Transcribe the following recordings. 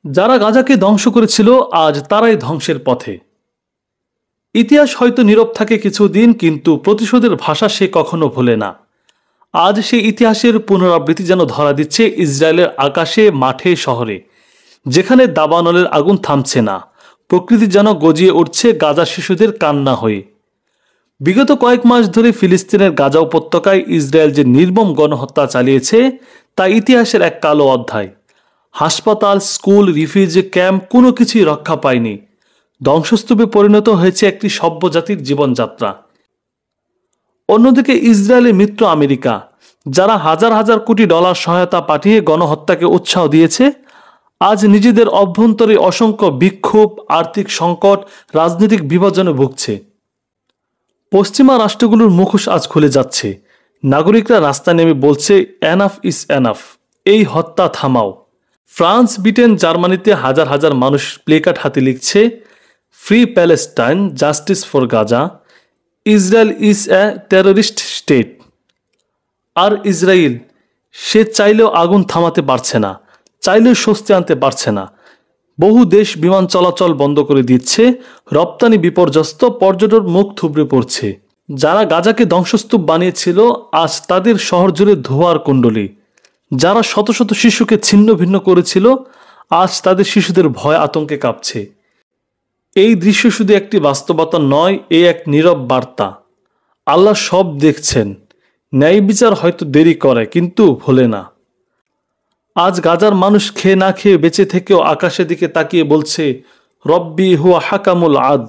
যারা গাজাকে ধ্বংস করেছিল আজ তারাই ধ্বংসের পথে। ইতিহাস হয়তো নীরব থাকে কিছুদিন, কিন্তু প্রতিশোধের ভাষা সে কখনো ভোলে না। আজ সেই ইতিহাসের পুনরাবৃত্তি যেন ধরা দিচ্ছে ইসরায়েলের আকাশে, মাঠে, শহরে, যেখানে দাবানলের আগুন থামছে না। প্রকৃতি যেন গজিয়ে উঠছে গাজা শিশুদের কান্না হয়ে। বিগত কয়েক মাস ধরে ফিলিস্তিনের গাজা উপত্যকায় ইসরায়েল যে নির্মম গণহত্যা চালিয়েছে তা ইতিহাসের এক কালো অধ্যায়। হাসপাতাল, স্কুল, রিফিউজি ক্যাম্প কোনো কিছুই রক্ষা পায়নি। ধ্বংসস্তূপে পরিণত হয়েছে একটি সভ্য জাতির জীবনযাত্রা। অন্যদিকে ইসরায়েলের মিত্র আমেরিকা, যারা হাজার হাজার কোটি ডলার সহায়তা পাঠিয়ে গণহত্যাকে উৎসাহ দিয়েছে, আজ নিজেদের অভ্যন্তরে অসংখ্য বিক্ষোভ, আর্থিক সংকট, রাজনৈতিক বিভাজনে ভুগছে। পশ্চিমা রাষ্ট্রগুলোর মুখোশ আজ খুলে যাচ্ছে। নাগরিকরা রাস্তায় নেমে বলছে, এনাফ ইজ এনাফ, এই হত্যা থামাও। ফ্রান্স, ব্রিটেন, জার্মানিতে হাজার হাজার মানুষ প্লেকার্ড হাতে লিখছে, free Palestine, justice for Gaza, Israel is a terrorist state. আর ইসরায়েল, সে চাইলেও আগুন থামাতে পারছে না, চাইলেও স্বস্তি আনতে পারছে না। বহু দেশ বিমান চলাচল বন্ধ করে দিচ্ছে, রপ্তানি বিপর্যস্ত, পর্যটন মুখ থুবড়ে পড়ছে। যারা গাজাকে ধ্বংসস্তূপ বানিয়েছিল আজ তাদের শহর জুড়ে ধোঁয়ার কুণ্ডলী। যারা শত শত শিশুকে ছিন্ন ভিন্ন করেছিল আজ তাদের শিশুদের ভয় আতঙ্কে কাঁপছে। এই দৃশ্য শুধু একটি বাস্তবতা নয়, এ এক নীরব বার্তা। আল্লাহ সব দেখছেন। ন্যায় বিচার হয়তো দেরি করে, কিন্তু ভোলে না। আজ গাজার মানুষ খেয়ে না খেয়ে বেঁচে থেকেও আকাশের দিকে তাকিয়ে বলছে, রব্বি হুয়া হাকামুল আদ।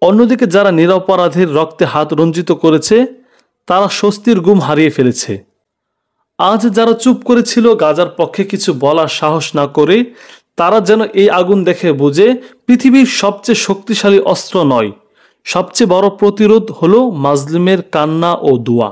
অন্যদিকে যারা নিরপরাধের রক্তে হাত রঞ্জিত করেছে তারা স্বস্তির ঘুম হারিয়ে ফেলেছে। আজ যারা চুপ করেছিল, গাজার পক্ষে কিছু বলার সাহস না করে, তারা যেন এই আগুন দেখে বুঝে পৃথিবীর সবচেয়ে শক্তিশালী অস্ত্র নয়, সবচেয়ে বড় প্রতিরোধ হলো মাজলুমের কান্না ও দোয়া।